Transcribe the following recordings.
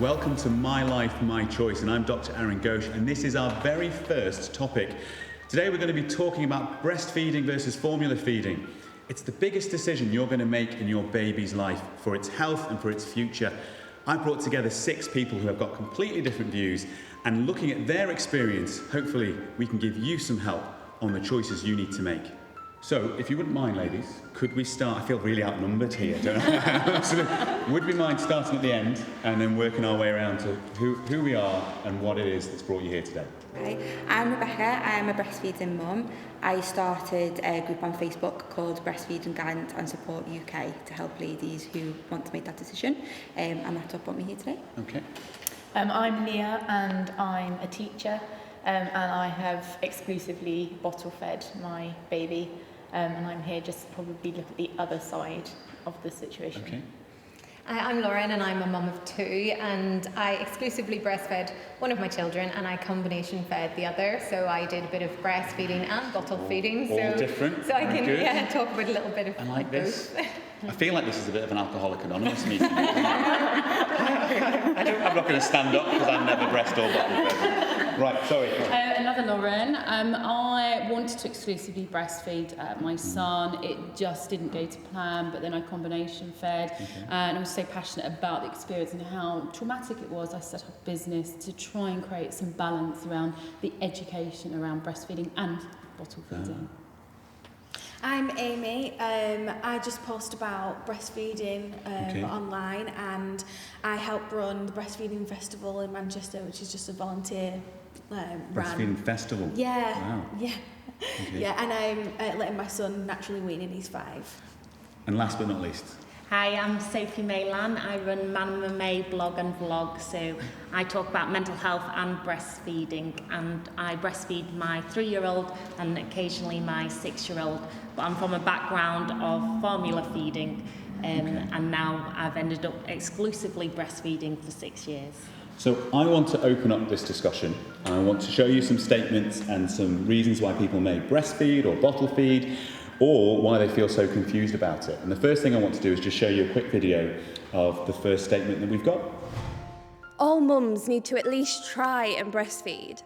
Welcome to My Life, My Choice, and I'm Dr. Aaron Ghosh, and this is our very first topic. Today we're going to be talking about breastfeeding versus formula feeding. It's the biggest decision you're going to make in your baby's life for its health and for its future. I've brought together 6 people who have got completely different views, and looking at their experience, hopefully we can give you some help on the choices you need to make. So, if you wouldn't mind, ladies, could we start? I feel really outnumbered here, don't I? So, would we mind starting at the end and then working our way around to who we are and what it is that's brought you here today? Hi, I'm Rebecca. I'm a breastfeeding mum. I started a group on Facebook called Breastfeeding Guidance and Support UK to help ladies who want to make that decision, and that's what brought me here today. Okay. I'm Nia and I'm a teacher, and I have exclusively bottle fed my baby, and I'm here just to probably look at the other side of the situation. Okay. I'm Lauren and I'm a mum of 2, and I exclusively breastfed one of my children and I combination fed the other, so I did a bit of breastfeeding and bottle feeding. All different. So I can good. talk about a little bit of I like this. both. I feel like this is a bit of an Alcoholic Anonymous meeting. I'm not going to stand up because I'm never breast or bottle fed. Right, sorry. Another Lauren. I wanted to exclusively breastfeed my son. It just didn't go to plan, but then I combination fed, and I was so passionate about the experience and how traumatic it was. I set up a business to try and create some balance around the education around breastfeeding and bottle feeding. I'm Amy. I just post about breastfeeding online, and I help run the Breastfeeding Festival in Manchester, which is just a volunteer Breastfeeding festival? Yeah. Wow. Yeah. Okay. Yeah, and I'm letting my son naturally wean and he's 5. And last but not least. Hi, I'm Sophie Maylan. I run Mama May blog and vlog, so I talk about mental health and breastfeeding, and I breastfeed my 3-year-old and occasionally my 6-year-old, but I'm from a background of formula feeding, and now I've ended up exclusively breastfeeding for 6 years. So I want to open up this discussion, and I want to show you some statements and some reasons why people may breastfeed or bottle feed, or why they feel so confused about it. And the first thing I want to do is just show you a quick video of the first statement that we've got. All mums need to at least try and breastfeed.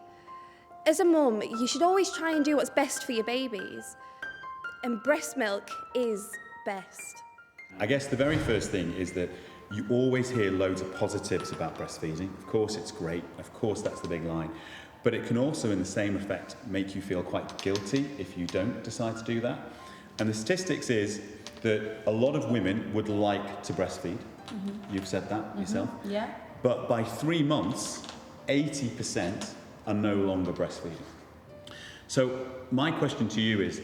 As a mum, you should always try and do what's best for your babies. And breast milk is best. I guess the very first thing is that you always hear loads of positives about breastfeeding. Of course it's great, of course that's the big line. But it can also, in the same effect, make you feel quite guilty if you don't decide to do that. And the statistics is that a lot of women would like to breastfeed. You've said that yourself. Yeah. But by 3 months, 80% are no longer breastfeeding. So my question to you is,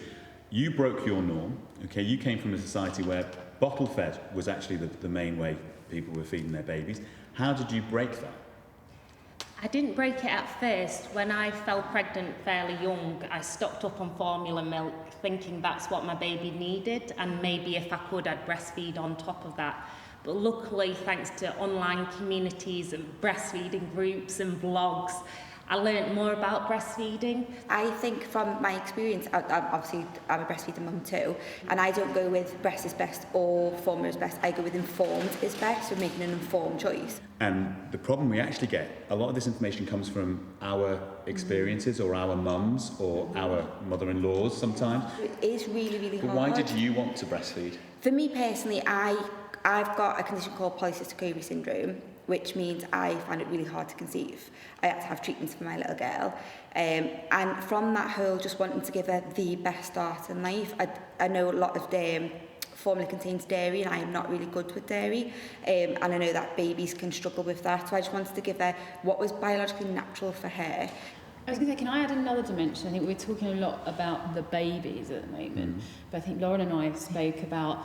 you broke your norm, okay? You came from a society where bottle fed was actually the main way people were feeding their babies. How did you break that? I didn't break it at first. When I fell pregnant fairly young, I stocked up on formula milk, thinking that's what my baby needed, and maybe if I could, I'd breastfeed on top of that. But luckily, thanks to online communities and breastfeeding groups and blogs, I learned more about breastfeeding. I think from my experience, obviously I'm a breastfeeding mum too, and I don't go with breast is best or formula is best. I go with informed is best, so making an informed choice. And the problem we actually get, a lot of this information comes from our experiences or our mums or our mother-in-laws sometimes. It is really, really hard. But why did you want to breastfeed? For me personally, I've got a condition called polycystic ovary syndrome, which means I find it really hard to conceive. I had to have treatments for my little girl. And from that whole just wanting to give her the best start in life, I know a lot of formula contains dairy, and I am not really good with dairy. And I know that babies can struggle with that, so I just wanted to give her what was biologically natural for her. I was going to say, can I add another dimension? I think we're talking a lot about the babies at the moment, but I think Lauren and I spoke about,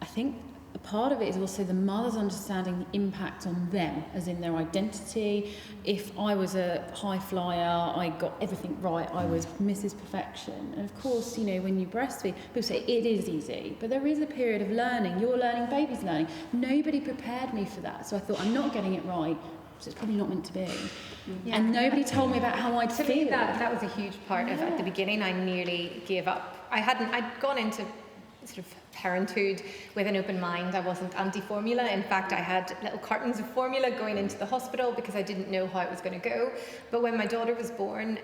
I think a part of it is also the mother's understanding the impact on them, as in their identity. If I was a high flyer, I got everything right, I was Mrs. Perfection. And of course, you know, when you breastfeed, people say it is easy, but there is a period of learning. You're learning, baby's learning. Nobody prepared me for that. So I thought, I'm not getting it right, so it's probably not meant to be. Yeah. And nobody told me about how I'd feel. Me, that was a huge part of at the beginning. I nearly gave up. I'd gone into sort of parenthood with an open mind. I wasn't anti-formula. In fact, I had little cartons of formula going into the hospital because I didn't know how it was going to go. But when my daughter was born,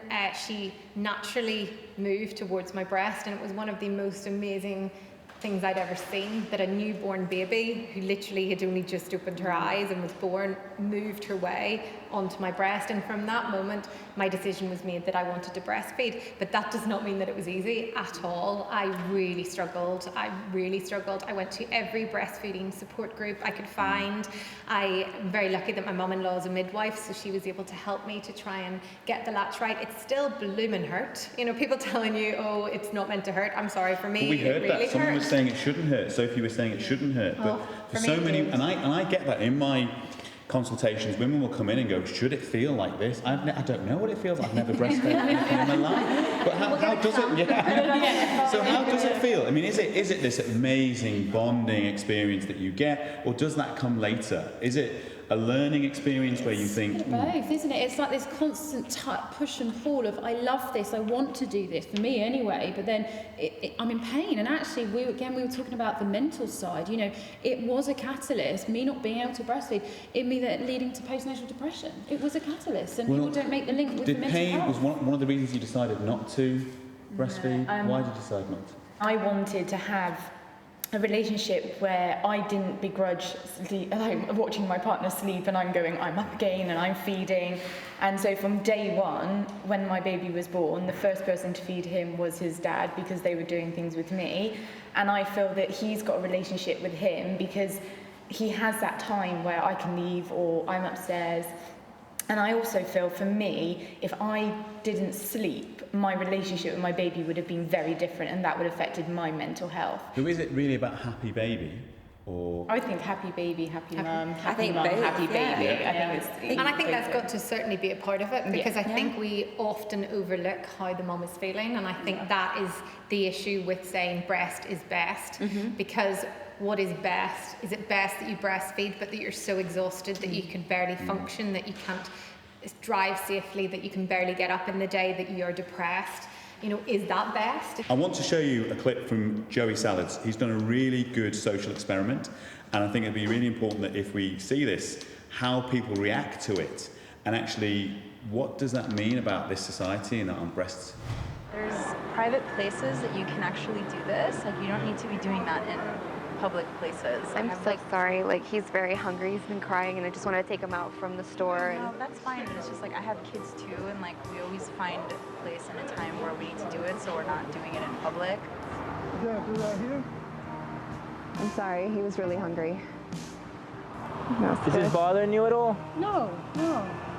she naturally moved towards my breast, and it was one of the most amazing things I'd ever seen, that a newborn baby who literally had only just opened her eyes and was born moved her way onto my breast. And from that moment, my decision was made that I wanted to breastfeed. But that does not mean that it was easy at all. I really struggled. I went to every breastfeeding support group I could find. I am very lucky that my mum-in-law is a midwife, so she was able to help me to try and get the latch right. It still bloomin' hurt. You know, people telling you, oh, it's not meant to hurt. I'm sorry, for me, we heard it really that. Someone was saying it shouldn't hurt. Sophie was saying it shouldn't hurt. But for so many, and I get that in my consultations, women will come in and go, should it feel like this? I don't know what it feels like. I've never breastfed anything in my life. But how does it? Yeah. So how does it feel? I mean, is it this amazing bonding experience that you get, or does that come later? Is it a learning experience where you think... Both, isn't it? It's like this constant push and pull of, I love this, I want to do this, for me anyway, but then I'm in pain. And actually, we were talking about the mental side. You know, it was a catalyst, me not being able to breastfeed, leading to postnatal depression. It was a catalyst, and people don't make the link with the mental pain health. was one of the reasons you decided not to breastfeed? Why did you decide not to? I wanted to have a relationship where I didn't begrudge watching my partner sleep and I'm going, I'm up again and I'm feeding. And so from day one, when my baby was born, the first person to feed him was his dad, because they were doing things with me. And I feel that he's got a relationship with him because he has that time where I can leave or I'm upstairs. And I also feel, for me, if I didn't sleep, my relationship with my baby would have been very different, and that would have affected my mental health. So is it really about happy baby? Or I think happy baby, happy mum, happy both, baby. yeah. And I think that's got to certainly be a part of it, because I think we often overlook how the mum is feeling, and I think that is the issue with saying breast is best, because what is best? Is it best that you breastfeed but that you're so exhausted that you can barely function, that you can't drive safely, that you can barely get up in the day, that you're depressed? You know, is that best? I want to show you a clip from Joey Salads. He's done a really good social experiment, and I think it'd be really important that if we see this, how people react to it, and actually what does that mean about this society and on breasts? There's private places that you can actually do this. Like, you don't need to be doing that in public places. I'm so sorry. Like, he's very hungry. He's been crying, and I just want to take him out from the store. No, that's fine. It's just like, I have kids too, and like, we always find a place and a time where we need to do it, so we're not doing it in public. I'm sorry. He was really hungry. Is this bothering you at all? No.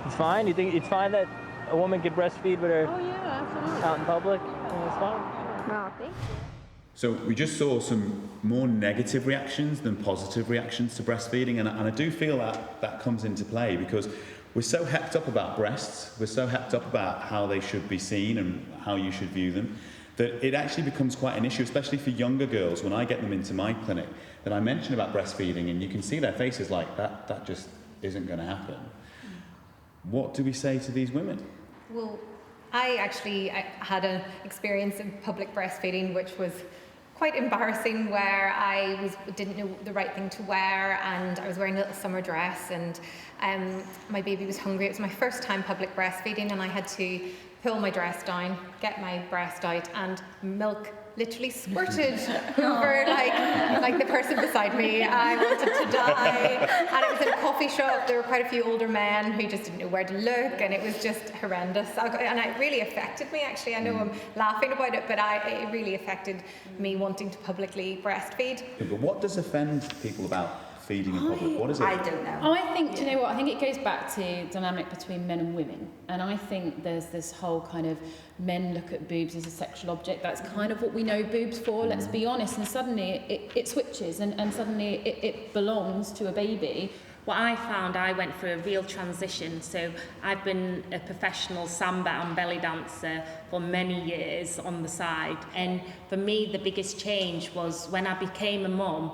It's fine? You think it's fine that a woman can breastfeed with her Absolutely. out in public? And it's fine? No, thank you. So we just saw some more negative reactions than positive reactions to breastfeeding, and I do feel that comes into play because we're so hepped up about breasts, we're so hepped up about how they should be seen and how you should view them, that it actually becomes quite an issue, especially for younger girls. When I get them into my clinic, that I mention about breastfeeding, and you can see their faces like, that just isn't going to happen. What do we say to these women? Well, I had an experience in public breastfeeding which was quite embarrassing, where I didn't know the right thing to wear, and I was wearing a little summer dress, and my baby was hungry. It was my first time public breastfeeding, and I had to pull my dress down, get my breast out, and milk literally squirted over like the person beside me. I wanted to die. And it was in a coffee shop. There were quite a few older men who just didn't know where to look, and it was just horrendous. And it really affected me, actually. I know I'm laughing about it, but it really affected me wanting to publicly breastfeed. But what does offend people about feeding in public? What is it? I don't know. I think, do you know what? I think it goes back to dynamic between men and women. And I think there's this whole kind of men look at boobs as a sexual object. That's kind of what we know boobs for, let's be honest. And suddenly it switches and suddenly it belongs to a baby. What I found, I went through a real transition. So I've been a professional samba and belly dancer for many years on the side. And for me, the biggest change was when I became a mum,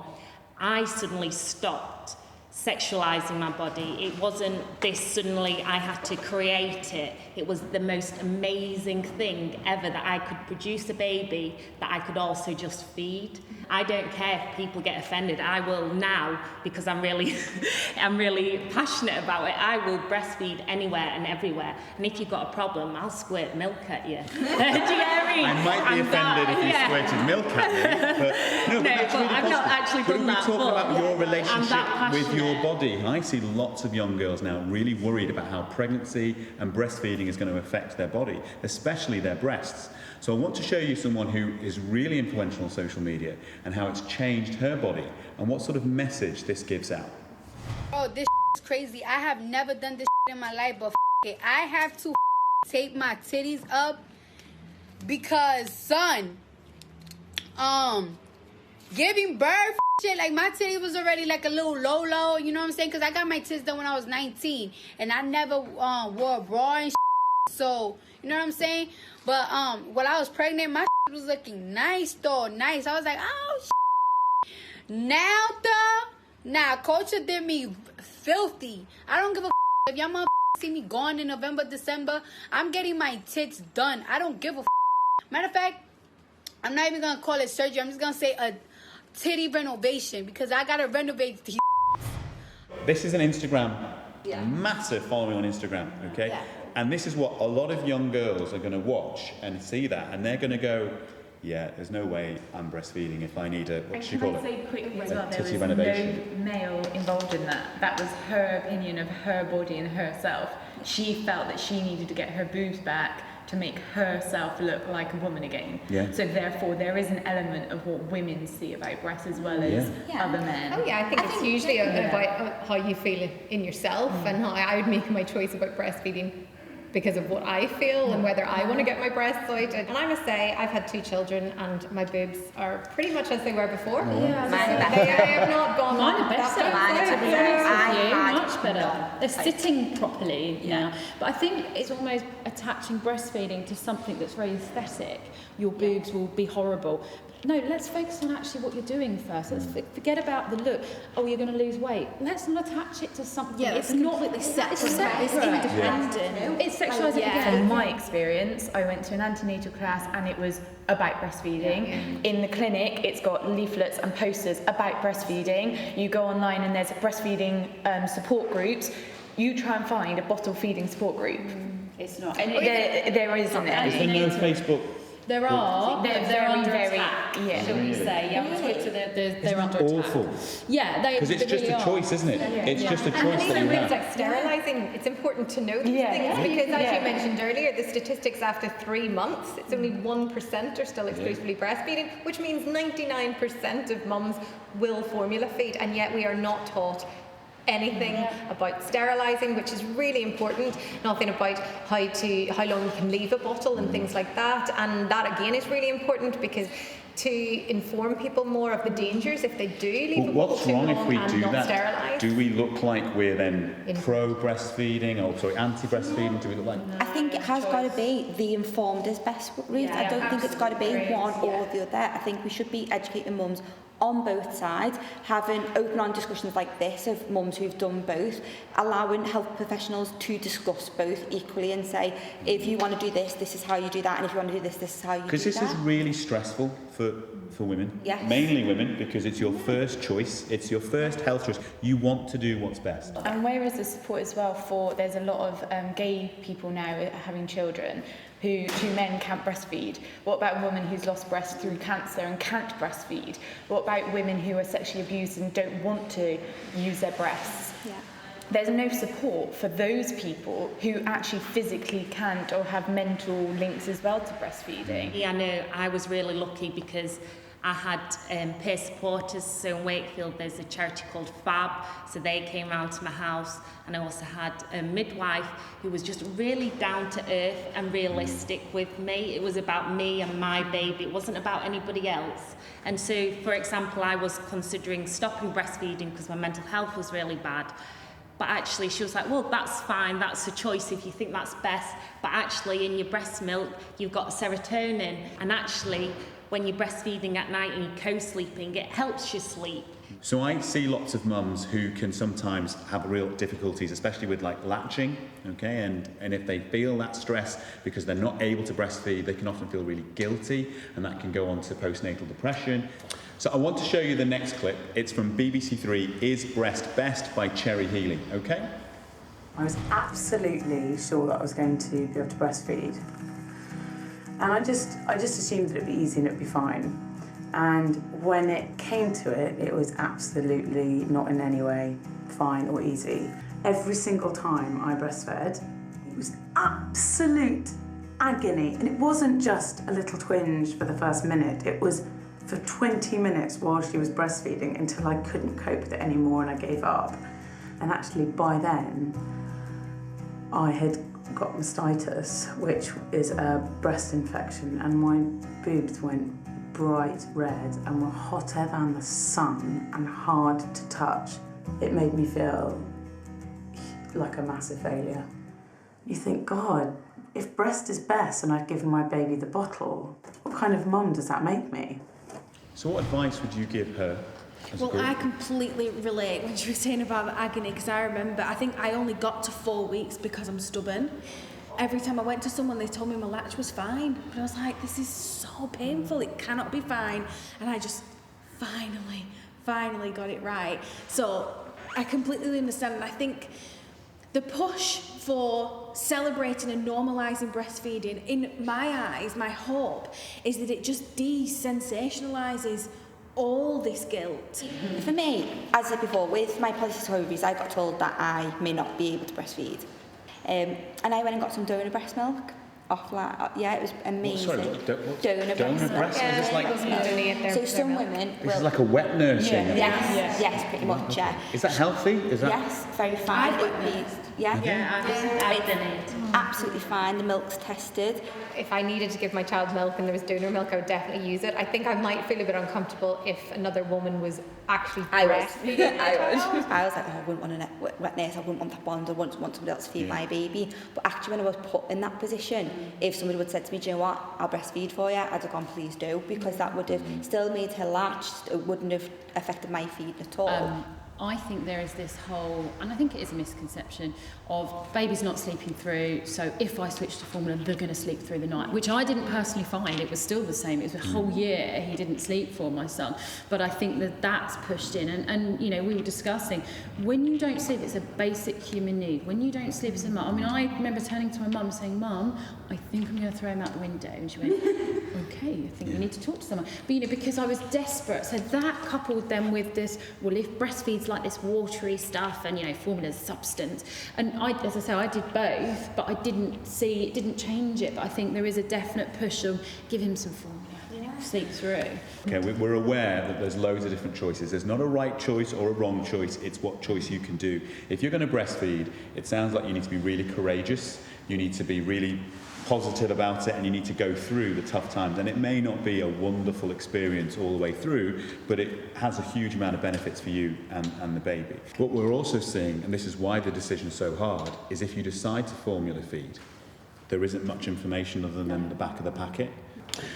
I suddenly stopped sexualizing my body. It wasn't this suddenly I had to create it. It was the most amazing thing ever that I could produce a baby that I could also just feed. I don't care if people get offended. I will now, because I'm really I'm really passionate about it. I will breastfeed anywhere and everywhere. And if you've got a problem, I'll squirt milk at you. Do you get what I mean? I might be offended if you squirted milk at me, but it's really I've not actually done that. But are we talking about your relationship with your passionate. body? I see lots of young girls now really worried about how pregnancy and breastfeeding is going to affect their body, especially their breasts. So I want to show you someone who is really influential on social media and how it's changed her body and what sort of message this gives out. Oh, this is crazy. I have never done this in my life, but it. I have to tape my titties up because, son, giving birth, shit, like my titties was already like a little low, you know what I'm saying? Because I got my tits done when I was 19 and I never wore a bra and shit, so, you know what I'm saying? But while I was pregnant, my shit was looking nice though, nice. I was like, oh, shit. Now though, nah, culture did me filthy. I don't give a if y'all motherfuckers see me gone in November, December, I'm getting my tits done. I don't give a matter of fact, I'm not even gonna call it surgery. I'm just gonna say a titty renovation because I gotta renovate these. This is an Instagram, massive following on Instagram, okay? Yeah. And this is what a lot of young girls are going to watch and see that, and they're going to go, yeah, there's no way I'm breastfeeding if I need a, what do you call it? Can I say quickly as well, there Titty was renovation. no male involved in that. That was her opinion of her body and herself. She felt that she needed to get her boobs back to make herself look like a woman again. Yeah. So therefore there is an element of what women see about breasts as well as other men. Oh yeah, I think it's usually about how you feel in yourself and how I would make my choice about breastfeeding because of what I feel and whether I want to get my breasts out. And I must say, I've had 2 children and my boobs are pretty much as they were before. Yeah, They have not gone Mine are better. Much better. No. They're sitting properly now. But I think it's almost attaching breastfeeding to something that's very aesthetic. Your boobs will be horrible. No, let's focus on actually what you're doing first. Let's forget about the look. Oh, you're going to lose weight. Let's not attach it to something. Yeah, it's not completely separate. It's separate. It's independent. It's sexualising again. From my experience, I went to an antenatal class and it was about breastfeeding. In the clinic, it's got leaflets and posters about breastfeeding. You go online and there's breastfeeding support groups. You try and find a bottle feeding support group. It's not. And there isn't it. Is there no Facebook? There are. They're under attack. Shall we say? Yeah, on Twitter, they're under Awful. attack. Yeah, Because it's just a choice, isn't it? It's just a choice And that even you with have. like sterilising, it's important to know these things because as you mentioned earlier, the statistics after 3 months, it's only 1% are still exclusively breastfeeding, which means 99% of mums will formula feed, and yet we are not taught anything about sterilising, which is really important. Nothing about how long you can leave a bottle and things like that. And that again is really important because to inform people more of the dangers if they do leave a bottle What's too wrong long if we and do not that? sterilise. Do we look like we're then pro-breastfeeding or anti-breastfeeding? Do we look like? I think it has got to be the informed is best route. I don't think it's got to be one or the other. I think we should be educating mums on both sides, having open on discussions like this of mums who've done both, allowing health professionals to discuss both equally and say, if you want to do this, this is how you do that, and if you want to do this, this is how you do that. Because this is really stressful for women, mainly women, because it's your first choice, it's your first health choice. You want to do what's best. And where is the support as well for, there's a lot of gay people now having children who 2 men can't breastfeed. What about a woman who's lost breast through cancer and can't breastfeed? What about women who are sexually abused and don't want to use their breasts? There's no support for those people who actually physically can't or have mental links as well to breastfeeding. Yeah, I know I was really lucky because I had peer supporters. So in Wakefield there's a charity called FAB, so they came round to my house, and I also had a midwife who was just really down to earth and realistic with me. It was about me and my baby, it wasn't about anybody else. And so, for example, I was considering stopping breastfeeding because my mental health was really bad. But actually she was like, well, that's fine, that's a choice if you think that's best. But actually in your breast milk, you've got serotonin. And actually, when you're breastfeeding at night and you're co-sleeping, it helps you sleep. So I see lots of mums who can sometimes have real difficulties, especially with like latching, okay? And if they feel that stress because they're not able to breastfeed, they can often feel really guilty, and that can go on to postnatal depression. So I want to show you the next clip. It's from BBC Three, Is Breast Best by Cherry Healy, okay? I was absolutely sure that I was going to be able to breastfeed. And I just assumed that it'd be easy and it'd be fine. And when it came to it, it was absolutely not in any way fine or easy. Every single time I breastfed, it was absolute agony. And it wasn't just a little twinge for the first minute. It was for 20 minutes while she was breastfeeding until I couldn't cope with it anymore and I gave up. And actually by then, I had got mastitis, which is a breast infection, and my boobs went bright red and were hotter than the sun and hard to touch. It made me feel like a massive failure. You think, God, if breast is best and I'd given my baby the bottle, what kind of mum does that make me? So what advice would you give her? Well, I completely relate when she was saying about the agony, because I remember, I think I only got to 4 weeks because I'm stubborn. Every time I went to someone, they told me my latch was fine. But I was like, this is so painful, it cannot be fine. And I just finally got it right. So I completely understand, and I think the push for celebrating and normalising breastfeeding, in my eyes, my hope, is that it just desensationalises all this guilt. For me, as I said before, with my polycystic ovaries, I got told that I may not be able to breastfeed. And I went and got some donor breast milk off that. Yeah, it was amazing. Sorry, donor breast milk. Yeah, Is like, so some women will... This is like a wet nursing. Yes, pretty much, yeah. Is that healthy? Is that... Yes, very fine. I've done it. Absolutely fine. The milk's tested. If I needed to give my child milk and there was donor milk, I would definitely use it. I think I might feel a bit uncomfortable if another woman was actually breastfeeding. I was like, oh, I wouldn't want a wet nurse, I wouldn't want that bond, I wouldn't want somebody else to feed my baby. But actually, when I was put in that position, if somebody would have said to me, do you know what, I'll breastfeed for you, I'd have gone, please do, because that would have still made her latch, it wouldn't have affected my feeding at all. I think there is this whole, and I think it is a misconception, of babies not sleeping through, so if I switch to formula, they're going to sleep through the night, which I didn't personally find. It was still the same. It was a whole year he didn't sleep for, my son. But I think that that's pushed in. And you know, we were discussing, when you don't sleep, it's a basic human need. When you don't sleep as a mum, I mean, I remember turning to my mum saying, Mum, I think I'm going to throw him out the window. And she went, okay, I think we need to talk to someone. But, you know, because I was desperate. So that coupled then with this, well, if breastfeed's like this watery stuff and, you know, formula's substance. And I, as I say, I did both, but I didn't see, it didn't change it. But I think there is a definite push of give him some formula, sleep through. Okay, we're aware that there's loads of different choices. There's not a right choice or a wrong choice. It's what choice you can do. If you're going to breastfeed, it sounds like you need to be really courageous. You need to be really positive about it, and you need to go through the tough times. And it may not be a wonderful experience all the way through, but it has a huge amount of benefits for you and the baby. What we're also seeing, and this is why the decision's so hard, is if you decide to formula feed, there isn't much information other than the back of the packet.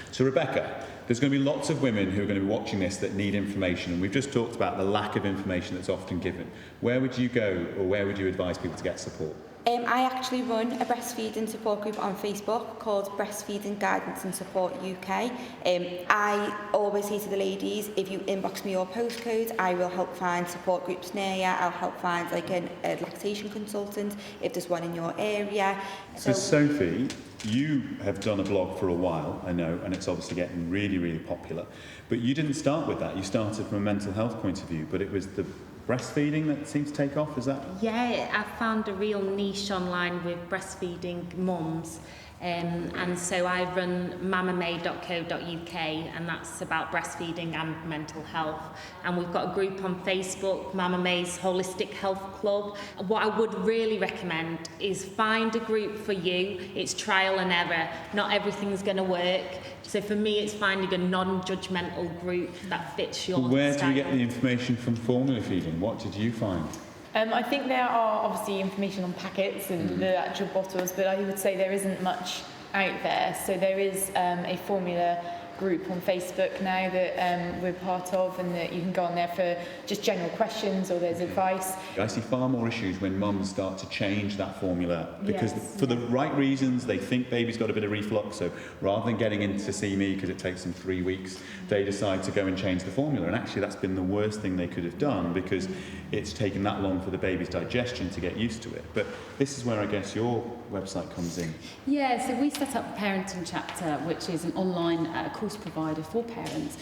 So Rebecca, there's going to be lots of women who are going to be watching this that need information, and we've just talked about the lack of information that's often given. Where would you go, or where would you advise people to get support? I actually run a breastfeeding support group on Facebook called Breastfeeding Guidance and Support UK. I always say to the ladies, if you inbox me your postcode, I will help find support groups near you. I'll help find like a lactation consultant if there's one in your area. So Sophie, you have done a blog for a while, I know, and it's obviously getting really, really popular. But you didn't start with that. You started from a mental health point of view, but it was the breastfeeding that seemed to take off, is that? Yeah, I found a real niche online with breastfeeding mums. And so I run mamamay.co.uk, and that's about breastfeeding and mental health. And we've got a group on Facebook, Mama May's Holistic Health Club. What I would really recommend is find a group for you. It's trial and error. Not everything's going to work. So for me, it's finding a non-judgmental group that fits your style. Where do you get the information from formula feeding? What did you find? I think there are obviously information on packets and the actual bottles, but I would say there isn't much out there. So there is a formula group on Facebook now that we're part of, and that you can go on there for just general questions or there's advice. I see far more issues when mums start to change that formula because Yes. for the right reasons, they think baby's got a bit of reflux, so rather than getting in to see me because it takes them 3 weeks, they decide to go and change the formula. And actually that's been the worst thing they could have done because it's taken that long for the baby's digestion to get used to it. But this is where I guess your website comes in. Yeah, so we set up a parenting chapter, which is an online course provider for parents.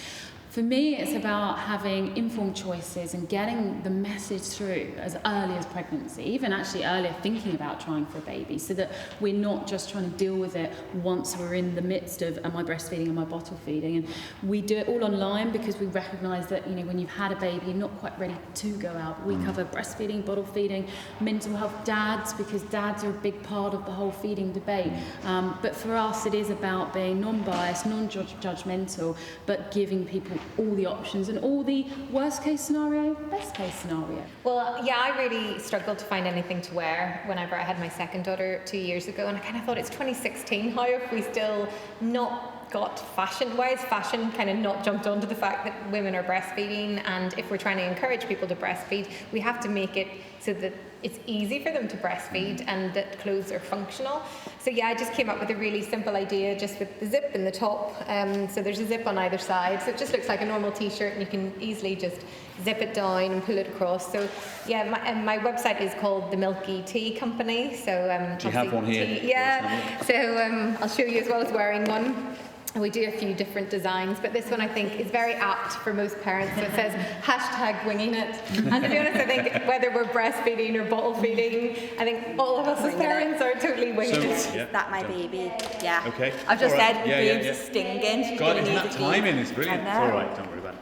For me, it's about having informed choices and getting the message through as early as pregnancy, even actually earlier thinking about trying for a baby, so that we're not just trying to deal with it once we're in the midst of, am I breastfeeding, am I bottle feeding? And we do it all online because we recognise that, you know, when you've had a baby, you're not quite ready to go out. We cover breastfeeding, bottle feeding, mental health, dads, because dads are a big part of the whole feeding debate. But for us, it is about being non-biased, non-judgmental, but giving people all the options and all the worst case scenario, best case scenario. Well, yeah, I really struggled to find anything to wear whenever I had my second daughter 2 years ago, and I kind of thought it's 2016, how have we still not got fashion-wise, fashion kind of not jumped onto the fact that women are breastfeeding, and if we're trying to encourage people to breastfeed, we have to make it so that it's easy for them to breastfeed and that clothes are functional. So yeah, I just came up with a really simple idea just with the zip in the top. So there's a zip on either side, so it just looks like a normal t-shirt and you can easily just zip it down and pull it across. So yeah, my website is called the Milky Tea Company. So do you have one here? Yeah, so I'll show you as well as wearing one. We do a few different designs, but this one I think is very apt for most parents. So it says #winging it. And to be honest, I think whether we're breastfeeding or bottle feeding, I think all of us as parents are totally winging it. Is that my baby? Yeah. Okay. I've just said Yeah, boobs are stinging. She's God, gonna isn't need that a timing? It's brilliant. I It's know. all right, don't worry about it.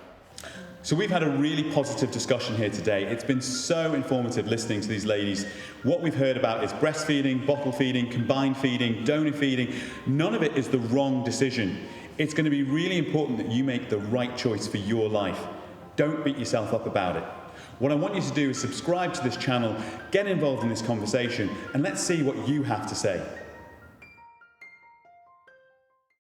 So we've had a really positive discussion here today. It's been so informative listening to these ladies. What we've heard about is breastfeeding, bottle feeding, combined feeding, donor feeding. None of it is the wrong decision. It's going to be really important that you make the right choice for your life. Don't beat yourself up about it. What I want you to do is subscribe to this channel, get involved in this conversation, and let's see what you have to say.